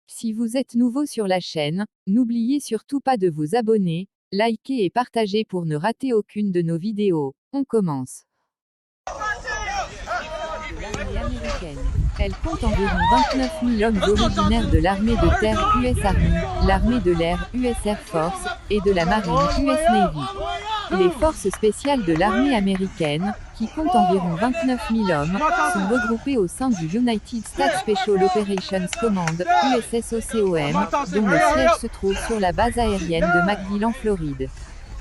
Si vous êtes nouveau sur la chaîne, n'oubliez surtout pas de vous abonner, liker et partager pour ne rater aucune de nos vidéos. On commence. L'armée américaine. Elle compte environ 29 000 hommes originaires de l'armée de terre US Army, l'armée de l'air US Air Force, et de la marine US Navy. Les forces spéciales de l'armée américaine, qui comptent environ 29 000 hommes, sont regroupées au sein du United States Special Operations Command, USSOCOM, dont le siège se trouve sur la base aérienne de McGill en Floride.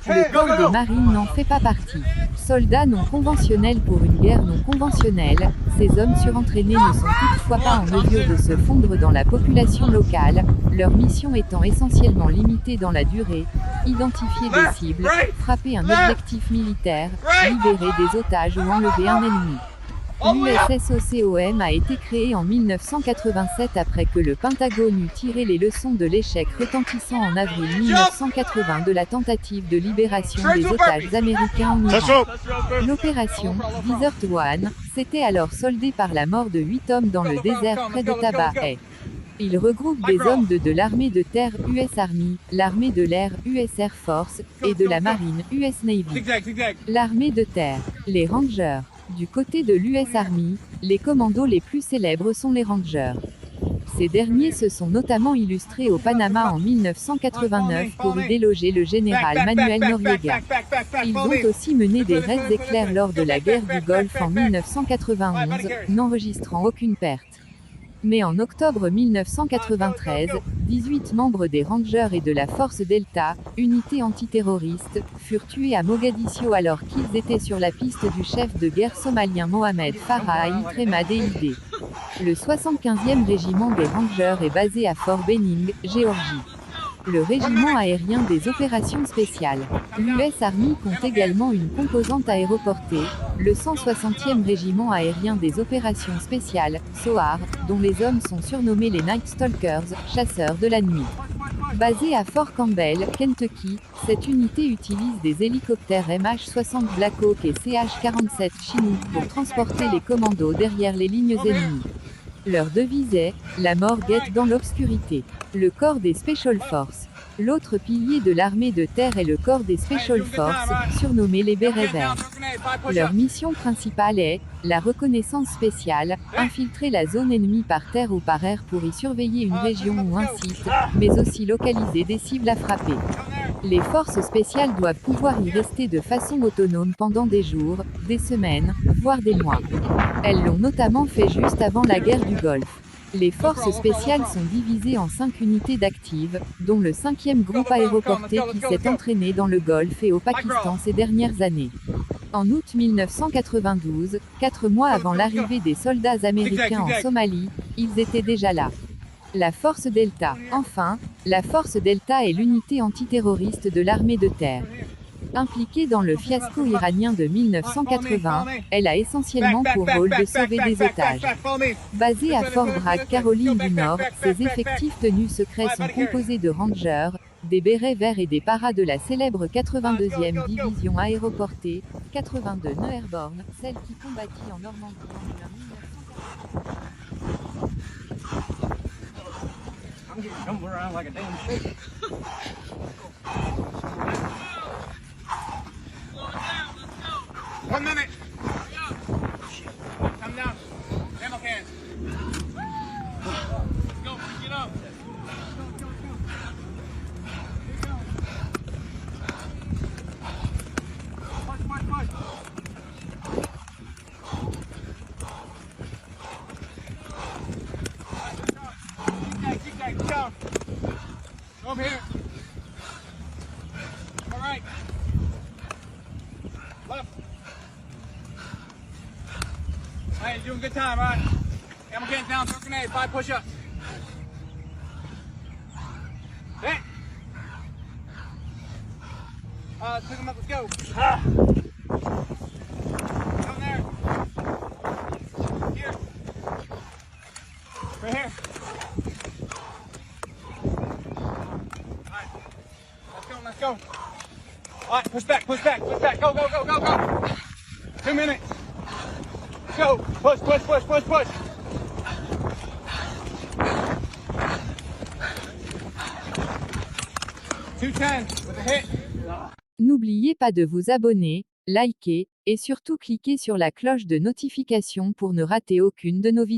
Le corps des marines n'en fait pas partie. Soldats non conventionnels pour une guerre non conventionnelle, ces hommes surentraînés ne sont toutefois pas en mesure de se fondre dans la population locale, leur mission étant essentiellement limitée dans la durée: identifier des cibles, frapper un objectif militaire, libérer des otages ou enlever un ennemi. L'USSOCOM a été créé en 1987 après que le Pentagone eut tiré les leçons de l'échec retentissant en avril 1980 de la tentative de libération des otages américains en Iran. L'opération Desert One s'était alors soldée par la mort de 8 hommes dans le désert près de Taba. Il regroupe des hommes de l'armée de terre US Army, l'armée de l'air US Air Force, et de la marine US Navy. L'armée de terre, les Rangers. Du côté de l'US Army, les commandos les plus célèbres sont les Rangers. Ces derniers se sont notamment illustrés au Panama en 1989 pour y déloger le général Manuel Noriega. Ils ont aussi mené des raids éclairs lors de la guerre du Golfe en 1991, n'enregistrant aucune perte. Mais en octobre 1993, 18 membres des Rangers et de la Force Delta, unité antiterroriste, furent tués à Mogadiscio alors qu'ils étaient sur la piste du chef de guerre somalien Mohamed Farah Aitrema Deideh. Le 75e régiment des Rangers est basé à Fort Benning, Géorgie. Le régiment aérien des opérations spéciales. L'US Army compte également une composante aéroportée, le 160e régiment aérien des opérations spéciales, SOAR, dont les hommes sont surnommés les Night Stalkers, chasseurs de la nuit. Basée à Fort Campbell, Kentucky, cette unité utilise des hélicoptères MH-60 Black Hawk et CH-47 Chinook pour transporter les commandos derrière les lignes ennemies. Leur devise est « La mort guette dans l'obscurité ». Le corps des Special Forces. L'autre pilier de l'armée de terre est le corps des Special Forces, surnommé les Bérets Verts. Leur mission principale est la reconnaissance spéciale, infiltrer la zone ennemie par terre ou par air pour y surveiller une région ou un site, mais aussi localiser des cibles à frapper. Les forces spéciales doivent pouvoir y rester de façon autonome pendant des jours, des semaines, voire des mois. Elles l'ont notamment fait juste avant la guerre du Golfe. Les forces spéciales sont divisées en 5 unités d'actives, dont le 5e groupe aéroporté qui s'est entraîné dans le Golfe et au Pakistan ces dernières années. En août 1992, 4 mois avant l'arrivée des soldats américains en Somalie, ils étaient déjà là. La Force Delta. Enfin, la Force Delta est l'unité antiterroriste de l'armée de terre. Impliquée dans le fiasco iranien de 1980, elle a essentiellement pour rôle de sauver des otages. Basée à Fort Bragg, Caroline du Nord, ses effectifs tenus secrets sont composés de Rangers, des Bérets Verts et des paras de la célèbre 82e division aéroportée, 82 No Airborne, celle qui combattit en Normandie en juin 1 minute. Come down. Ammo cans. Go. Get up. Push. Keep that. Go. Go over here. All right. Left. Alright, you're doing good time, alright? Ammo cans down, throw grenade, 5 push-ups. Hey! Pick them up, let's go. Down there. Here. Right here. Alright. Let's go. Alright, push back. Go. 2 minutes. Go. Push. 210 with a hit. N'oubliez pas de vous abonner, liker, et surtout cliquer sur la cloche de notification pour ne rater aucune de nos vidéos.